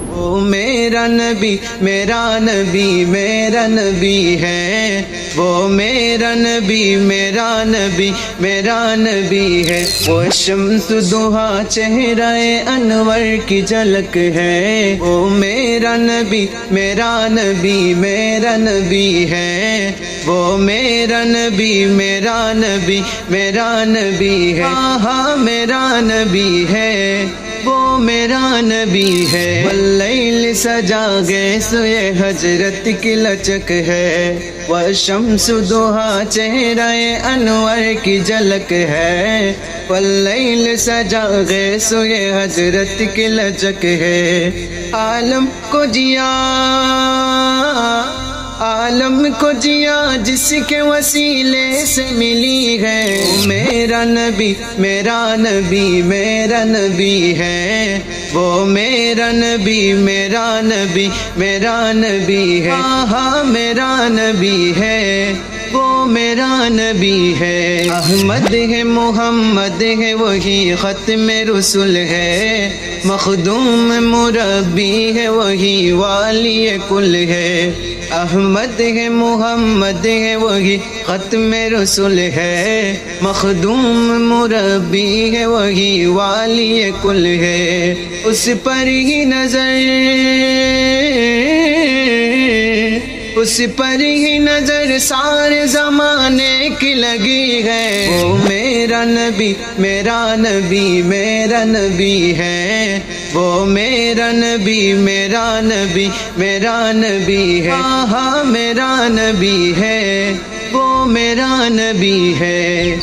وہ میرا نبی میرا نبی میرا نبی ہے، وہ میرا نبی میرا نبی میرا نبی ہے، وہ شمس دہا چہرہ انور کی جھلک ہے، وہ میرا نبی میرا نبی میرا نبی ہے، وہ میرا نبی میرا نبی میرا نبی ہے، ہاں میرا نبی ہے، وہ میرا نبی ہے، واللیل سجا گئے سوئے حضرت کی لچک ہے، والشمس دہا چہرہ انور کی جھلک ہے، واللیل سجا گئے سوئے حضرت کی لچک ہے، عالم کو جیا عالم کو جیا جس کے وسیلے سے ملی ہے، میرا نبی میرا نبی میرا نبی ہے، وہ میرا نبی میرا نبی میرا نبی ہے، ہاں میرا نبی ہے، وہ میرا نبی ہے، احمد ہے محمد ہے وہی ختم رسول ہے، مخدوم مربی ہے وہی والی کل ہے، احمد ہے محمد ہے وہی ختم رسول ہے، مخدوم مربی ہے وہی والی کل ہے، اس پر ہی نظر اس پر ہی نظر سارے زمانے کی لگی ہے، وہ میرا نبی میرا نبی میرا نبی ہے، وہ میرا نبی میرا نبی میرا نبی ہے، ہاں میرا نبی ہے، وہ میرا نبی ہے۔